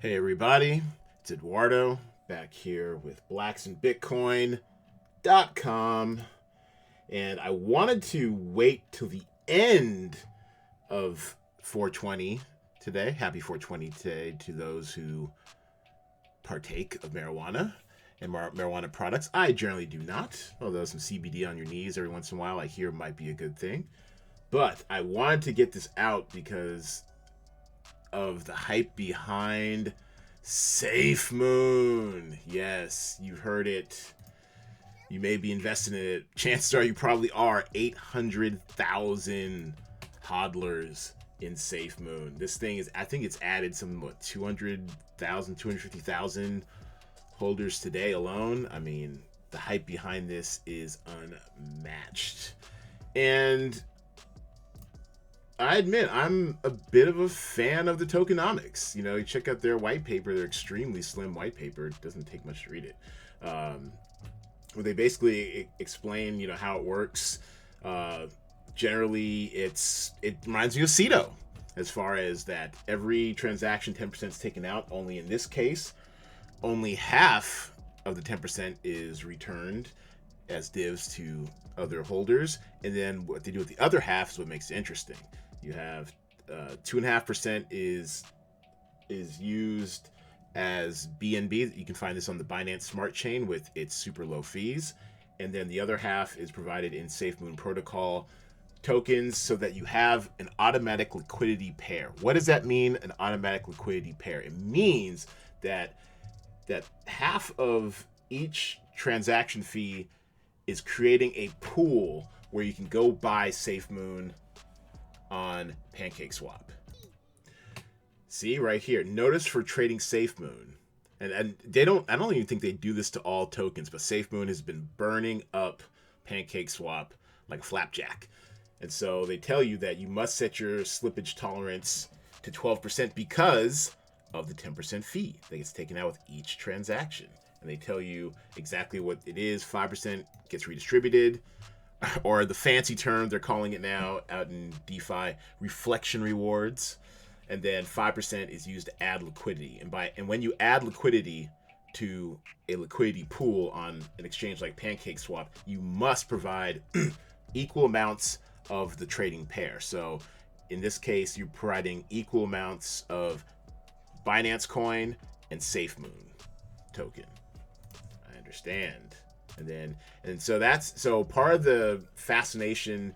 Hey everybody, it's Edwardo back here with blacksandbitcoin.com, and I wanted to wait till the end of 420 today. Happy 420 today to those who partake of marijuana and marijuana products. I generally do not, although some CBD on your knees every once in a while I hear might be a good thing. But I wanted to get this out because of the hype behind SafeMoon. Yes, you've heard it. You may be invested in it. Chances are you probably are. 800,000 hodlers in SafeMoon. This thing is, I think it's added some, 200,000, 250,000 holders today alone. I mean, the hype behind this is unmatched. And I admit I'm a bit of a fan of the tokenomics. You check out their white paper, their extremely slim white paper. It doesn't take much to read it. Where they basically explain, how it works. Generally, it reminds me of Ceto, as far as that every transaction 10% is taken out. Only in this case, only half of the 10% is returned as divs to other holders, and then what they do with the other half is what makes it interesting. You have 2.5% is used as BNB. You can find this on the Binance Smart Chain with its super low fees, and then the other half is provided in SafeMoon protocol tokens, so that you have an automatic liquidity pair. What does that mean? An automatic liquidity pair. It means that half of each transaction fee is creating a pool where you can go buy SafeMoon on PancakeSwap. See right here. Notice for trading SafeMoon, and I don't even think they do this to all tokens, but SafeMoon has been burning up PancakeSwap like a flapjack. And so they tell you that you must set your slippage tolerance to 12% because of the 10% fee that gets taken out with each transaction. And they tell you exactly what it is. 5% gets redistributed, or the fancy term they're calling it now out in DeFi, reflection rewards. And then 5% is used to add liquidity. And when you add liquidity to a liquidity pool on an exchange like PancakeSwap, you must provide equal amounts of the trading pair. So in this case, you're providing equal amounts of Binance coin and SafeMoon token. I understand. So part of the fascination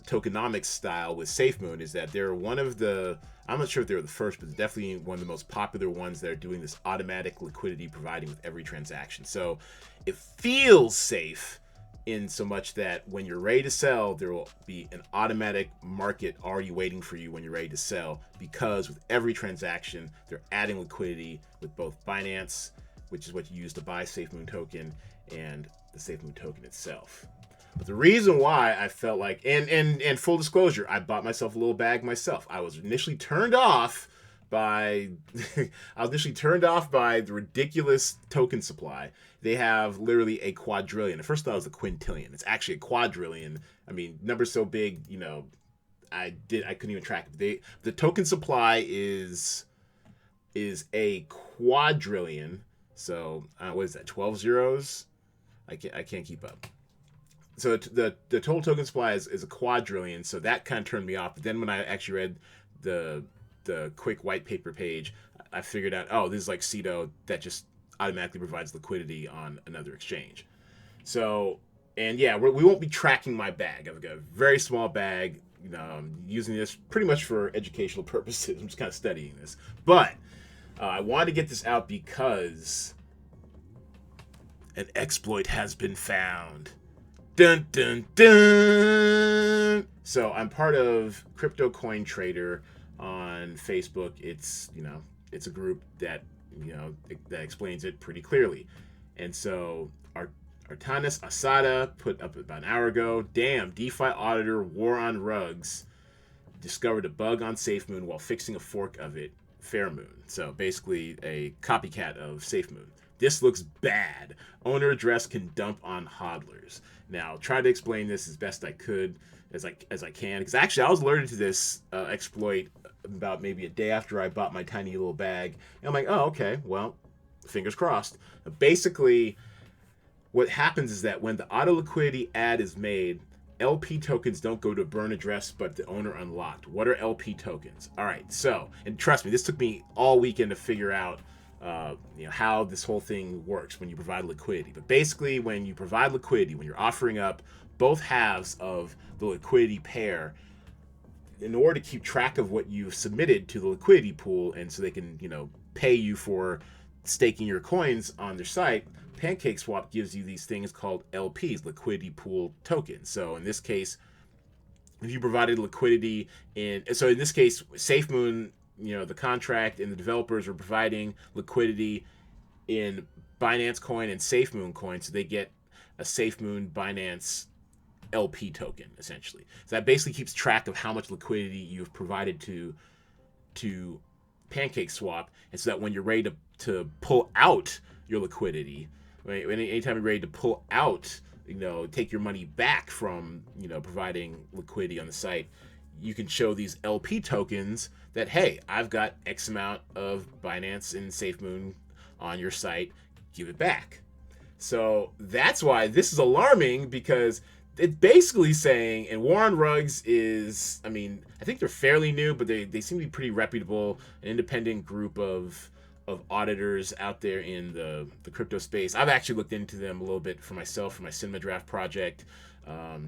tokenomics style with SafeMoon is that they're one of the, I'm not sure if they're the first, but definitely one of the most popular ones that are doing this automatic liquidity providing with every transaction. So it feels safe in so much that when you're ready to sell, there will be an automatic market already waiting for you when you're ready to sell, because with every transaction, they're adding liquidity with both Binance, which is what you use to buy SafeMoon token, and the SafeMoon token itself. But the reason why I felt like, and full disclosure, I bought myself a little bag myself. I was initially turned off by the ridiculous token supply. They have literally a quadrillion. At first I thought it was a quintillion. It's actually a quadrillion. I mean, numbers so big, I couldn't even track it. The token supply is a quadrillion. So what is that? 12 zeros? I can't keep up. So the total token supply is a quadrillion. So that kind of turned me off. But then when I actually read the quick white paper page, I figured out, oh, this is like Ceto that just automatically provides liquidity on another exchange. So, and yeah, we won't be tracking my bag. I've got a very small bag. I'm using this pretty much for educational purposes. I'm just kind of studying this. But I wanted to get this out because an exploit has been found. Dun, dun, dun. So I'm part of Crypto Coin Trader on Facebook. It's a group that that explains it pretty clearly. And so Artanis Asada put up about an hour ago, damn, DeFi auditor War on Rugs discovered a bug on SafeMoon while fixing a fork of it. Fairmoon. So basically a copycat of SafeMoon. This looks bad. Owner address can dump on hodlers. Now, try to explain this as best I could, as I can, because actually I was alerted to this exploit about maybe a day after I bought my tiny little bag. And I'm like, oh, okay, well, fingers crossed. Basically, what happens is that when the auto liquidity ad is made, LP tokens don't go to a burn address, but the owner unlocked. What are LP tokens? All right, so, and trust me, this took me all weekend to figure out how this whole thing works when you provide liquidity. But basically, when you provide liquidity, when you're offering up both halves of the liquidity pair, in order to keep track of what you've submitted to the liquidity pool, and so they can, pay you for staking your coins on their site, PancakeSwap gives you these things called LPs, liquidity pool tokens. So in this case, if you provided liquidity in this case, SafeMoon, the contract and the developers are providing liquidity in Binance Coin and SafeMoon Coin, so they get a SafeMoon Binance LP token, essentially. So that basically keeps track of how much liquidity you've provided to PancakeSwap, and so that when you're ready to pull out your liquidity, anytime you're ready to pull out, take your money back from, providing liquidity on the site, you can show these LP tokens that, hey, I've got X amount of Binance and SafeMoon on your site, give it back. So that's why this is alarming, because it's basically saying, and War on Rugs is, I think they're fairly new, but they seem to be pretty reputable, an independent group of auditors out there in the crypto space. I've actually looked into them a little bit for myself, for my Cinema Draft project,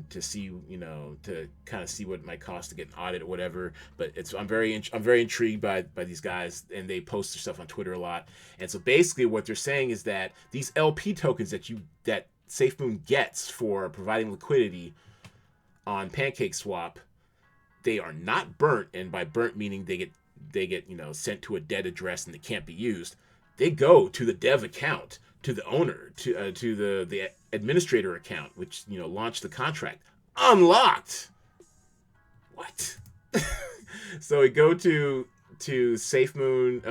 to see, to kind of see what it might cost to get an audit or whatever. But I'm very intrigued by these guys, and they post their stuff on Twitter a lot. And so basically what they're saying is that these LP tokens that SafeMoon gets for providing liquidity on PancakeSwap, they are not burnt, and by burnt meaning they get sent to a dead address and they can't be used. They go to the dev account, to the owner, to the administrator account, which launched the contract, unlocked. What? So we go to SafeMoon,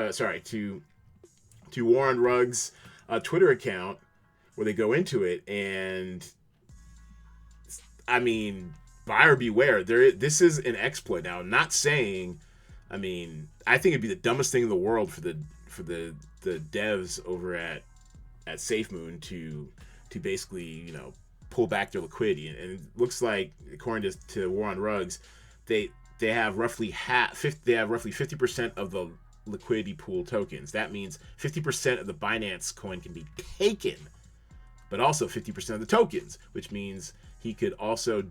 to War on Rugs Twitter account, where they go into it, and buyer beware. This is an exploit. Now, I'm not saying, I think it'd be the dumbest thing in the world for the devs over at SafeMoon to basically pull back their liquidity, and it looks like, according to War on Rugs, they have roughly 50% of the liquidity pool tokens. That means 50% of the Binance coin can be taken, but also 50% of the tokens, which means he could also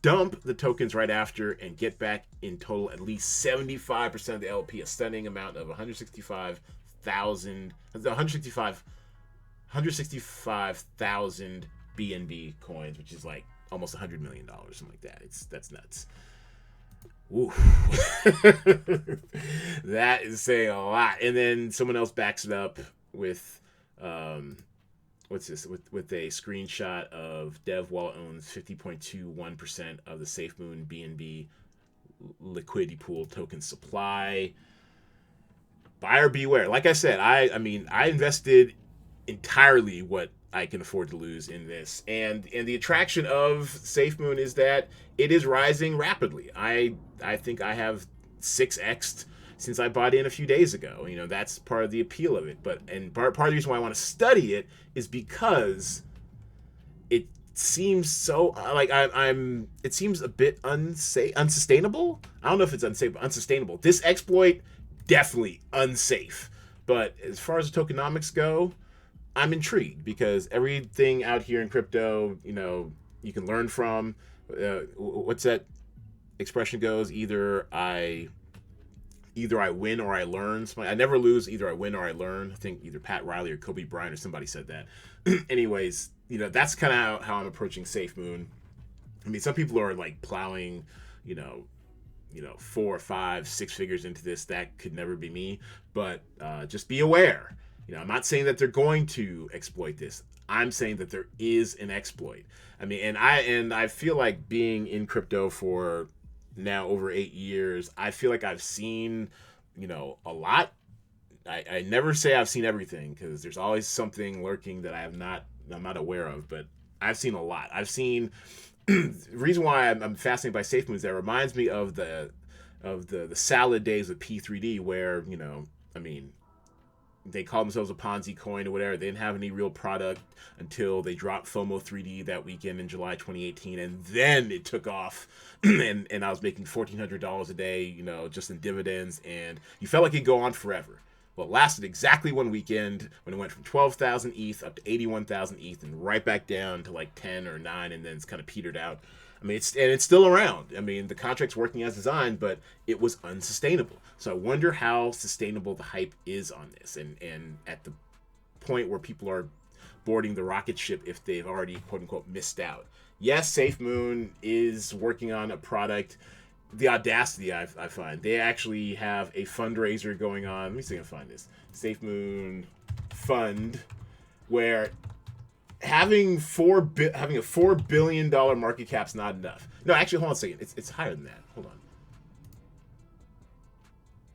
dump the tokens right after and get back in total at least 75% of the LP, a stunning amount of 165,000 BNB coins, which is like almost $100 million, something like that. That's nuts. Ooh. That is saying a lot. And then someone else backs it up with what's this? With a screenshot of Dev Wallet owns 50.21% of the SafeMoon BNB liquidity pool token supply. Buyer beware. Like I said, I invested entirely what I can afford to lose in this, and the attraction of SafeMoon is that it is rising rapidly. I think I have 6x'd since I bought in a few days ago. That's part of the appeal of it. But part of the reason why I want to study it is because it seems so it seems a bit unsustainable. I don't know if it's unsafe, but unsustainable. This exploit, definitely unsafe. But as far as the tokenomics go, I'm intrigued, because everything out here in crypto, you can learn from. What's that expression goes? Either I win or I learn. I never lose. Either I win or I learn. I think either Pat Riley or Kobe Bryant or somebody said that. Anyways, that's kind of how I'm approaching SafeMoon. Some people are like plowing, 4, 5, 6 figures into this. That could never be me. But just be aware. I'm not saying that they're going to exploit this. I'm saying that there is an exploit. I feel like, being in crypto for now over 8 years, I feel like I've seen a lot. I never say I've seen everything because there's always something lurking that I'm not aware of, but I've seen a lot. I've seen the reason why I'm fascinated by SafeMoon is that it reminds me of the salad days of P3D where, I mean, they call themselves a Ponzi coin or whatever. They didn't have any real product until they dropped FOMO 3D that weekend in July 2018, and then it took off. and I was making $1,400 a day, just in dividends, and you felt like it'd go on forever. Well, it lasted exactly one weekend when it went from 12,000 ETH up to 81,000 ETH and right back down to like 10 or 9, and then it's kind of petered out. I mean, it's still around. I mean, the contract's working as designed, but it was unsustainable. So I wonder how sustainable the hype is on this, and at the point where people are boarding the rocket ship if they've already quote unquote missed out. Yes, SafeMoon is working on a product. The audacity I find, they actually have a fundraiser going on. Let me see if I can find this SafeMoon fund, where having a $4 billion market cap's not enough. No, actually, hold on a second. It's higher than that. Hold on.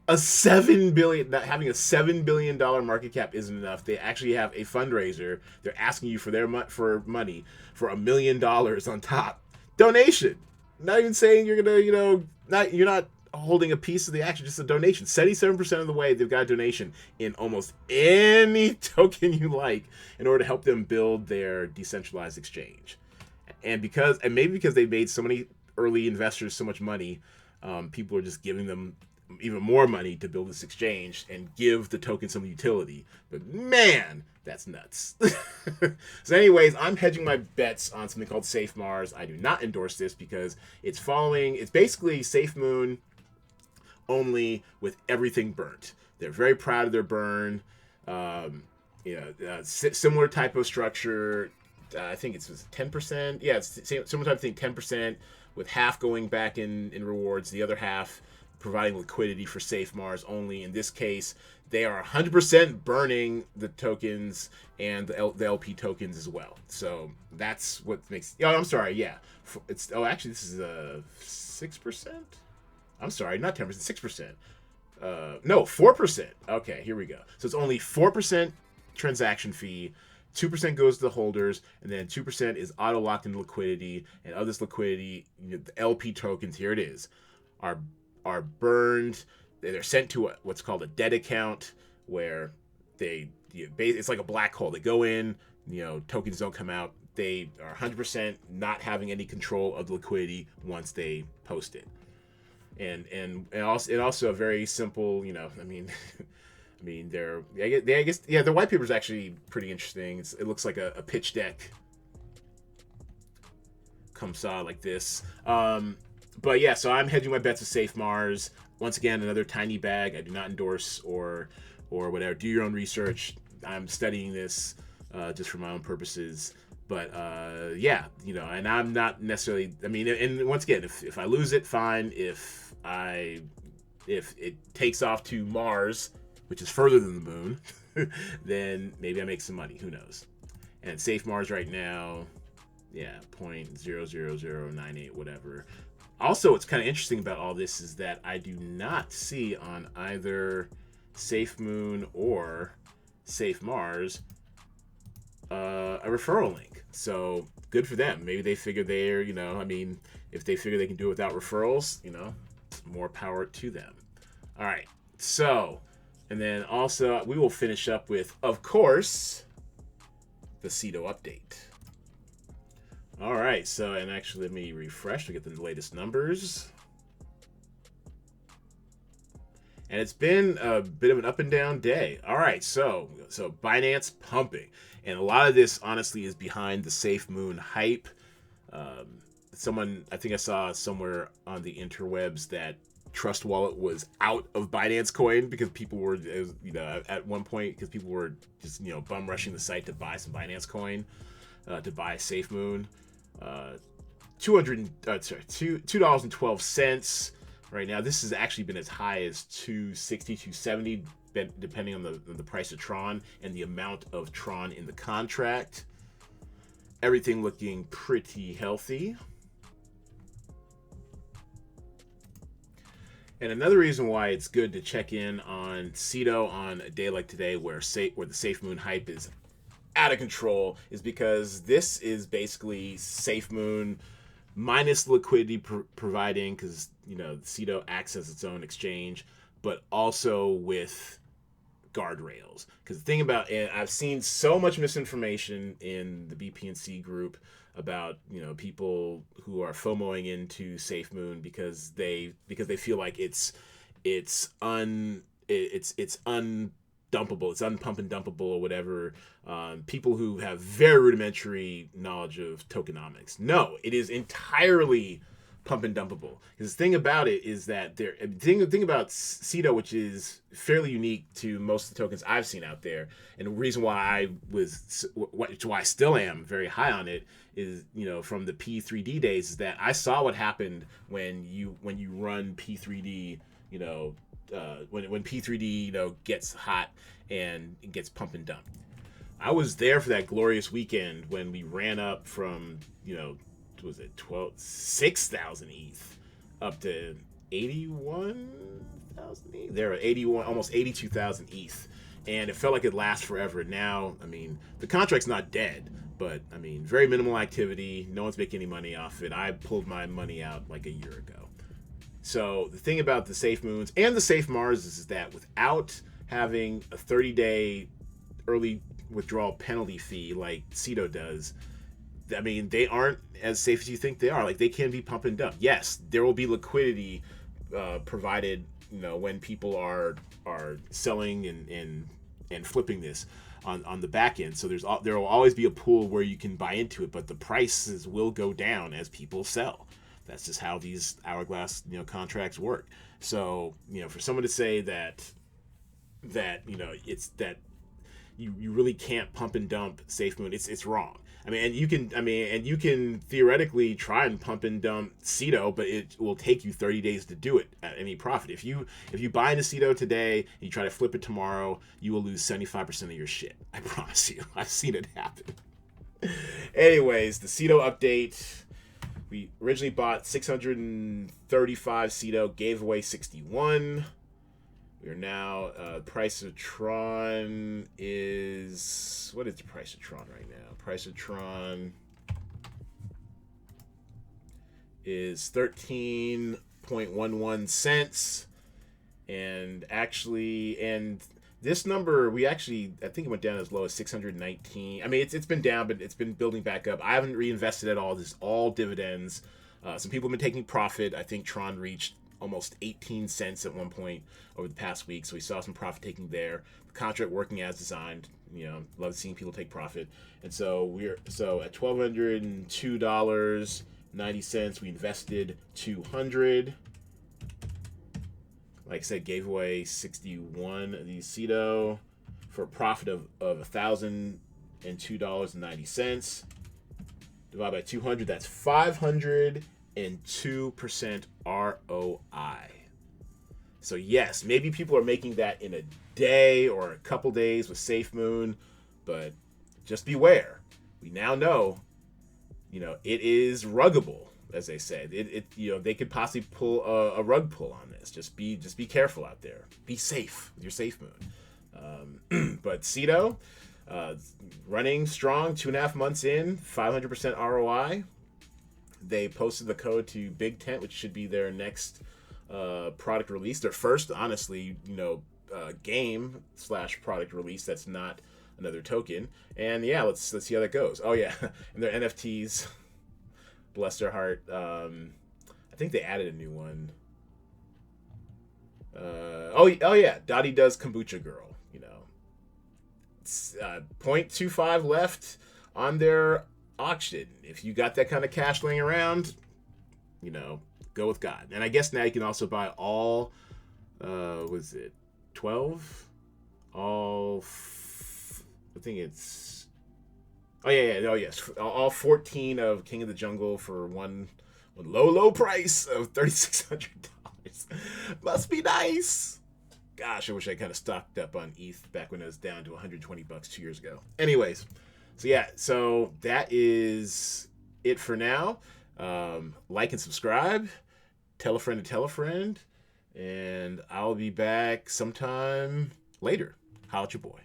Having a $7 billion market cap isn't enough. They actually have a fundraiser. They're asking you for money for $1 million on top. Donation. Not even saying you're gonna, you're not holding a piece of the action, just a donation. 77% of the way, they've got a donation in almost any token you like in order to help them build their decentralized exchange. And maybe because they made so many early investors so much money, people are just giving them even more money to build this exchange and give the token some utility. But man, that's nuts. So anyways, I'm hedging my bets on something called SafeMars. I do not endorse this because it's basically SafeMoon only with everything burnt. They're very proud of their burn. Similar type of structure. I think it's 10%. Yeah, it's similar type of thing, 10%, with half going back in rewards, the other half providing liquidity for SafeMars only. In this case, they are 100% burning the tokens and the LP tokens as well. So that's what makes. Oh, I'm sorry. Yeah, actually, this is 6%. I'm sorry, not 10%, 6%. No, 4%. Okay, here we go. So it's only 4% transaction fee. 2% goes to the holders, and then 2% is auto locked in liquidity. And of this liquidity, the LP tokens, here it is, are burned. They're sent to what's called a dead account, where it's like a black hole. They go in, tokens don't come out. They are 100% not having any control of the liquidity once they post it. And also a very simple, I mean, their white paper is actually pretty interesting. It looks like a pitch deck. Comes out like this. But yeah, so I'm hedging my bets with SafeMars. Once again, another tiny bag. I do not endorse or whatever. Do your own research. I'm studying this just for my own purposes. But yeah, and I'm not necessarily. I mean, and once again, if I lose it, fine. If it takes off to Mars, which is further than the moon, then maybe I make some money. Who knows? And SafeMars right now, yeah, 0.00098, whatever. Also, what's kind of interesting about all this is that I do not see on either SafeMoon or SafeMars a referral link. So good for them. Maybe they figure they're, if they figure they can do it without referrals, more power to them. All right. So, and then also we will finish up with, of course, the Ceto update. All right, so, and actually let me refresh to get the latest numbers. And it's been a bit of an up and down day. All right, so Binance pumping. And a lot of this, honestly, is behind the SafeMoon hype. I think I saw somewhere on the interwebs that Trust Wallet was out of Binance Coin because people were, at one point, because people were just, bum rushing the site to buy some Binance Coin, to buy SafeMoon. $2.12 right now. This has actually been as high as $2.60, $2.70, depending on the price of Tron and the amount of Tron in the contract. Everything looking pretty healthy. And another reason why it's good to check in on Ceto on a day like today, where the SafeMoon hype is out of control, is because this is basically SafeMoon minus liquidity providing, because Ceto acts as its own exchange, but also with guardrails. Because the thing about, and I've seen so much misinformation in the BPNC group about people who are FOMOing into SafeMoon because they feel like it's undumpable, it's unpump and dumpable or whatever. People who have very rudimentary knowledge of tokenomics. No, it is entirely pump and dumpable. Because the thing about it is that the thing about Ceto, which is fairly unique to most of the tokens I've seen out there, and the reason why why I still am very high on it is, from the P3D days, is that I saw what happened when you run P3D, when P3D gets hot and it gets pump and dump. I was there for that glorious weekend when we ran up from was it 6,000 ETH up to 81,000 ETH. There are 81, almost 82,000 ETH, and it felt like it lasts forever. Now, I mean, the contract's not dead, but I mean, very minimal activity. No one's making any money off it. I pulled my money out like a year ago. So the thing about the SafeMoons and the Safe Mars is that without having a 30-day early withdrawal penalty fee like Ceto does, I mean, they aren't as safe as you think they are. Like, they can be pump and dump. Yes, there will be liquidity provided, when people are selling and flipping this on the back end. So there will always be a pool where you can buy into it, but the prices will go down as people sell. That's just how these hourglass contracts work. So for someone to say that it's that you really can't pump and dump SafeMoon, it's wrong. I mean, and you can theoretically try and pump and dump Ceto, but it will take you 30 days to do it at any profit. If you buy into Ceto today and you try to flip it tomorrow, you will lose 75% of your shit. I promise you. I've seen it happen. Anyways, the Ceto update. We originally bought 635 Ceto, gave away 61. We are now, price of Tron is, what is the price of Tron right now? Price of Tron is 13.11 cents. And this number, I think it went down as low as 619. I mean, it's been down, but it's been building back up. I haven't reinvested at all. This is all dividends. Some people have been taking profit. I think Tron reached almost 18 cents at one point over the past week, so we saw some profit taking there. The contract working as designed. Love seeing people take profit. And so at $1,202.90, we invested $200. Like I said, gave away 61 of these Ceto for a profit of $1,002.90. Divided by 200, that's 502% ROI. So yes, maybe people are making that in a day or a couple days with SafeMoon, but just beware. We now know, it is ruggable, as they say. They could possibly pull a rug pull on this. Just be careful out there. Be safe with your SafeMoon. But Ceto, running strong, 2.5 months in, 500% ROI. They posted the code to Big Tent, which should be their next product release. Their first, honestly, game / product release that's not another token. And yeah, let's see how that goes. Oh yeah, and their NFTs, bless their heart. I think they added a new one. Oh yeah, Dottie does Kombucha Girl. 0.25 left on their auction. If you got that kind of cash laying around, go with God. And I guess now you can also buy all, was it 12? I think it's, all 14 of King of the Jungle for one low price of $3,600. Must be nice. Gosh, I wish I kind of stocked up on ETH back when it was down to $120 2 years ago. Anyways, so that is it for now. Like and subscribe. Tell a friend to tell a friend. And I'll be back sometime later. Holla at your boy.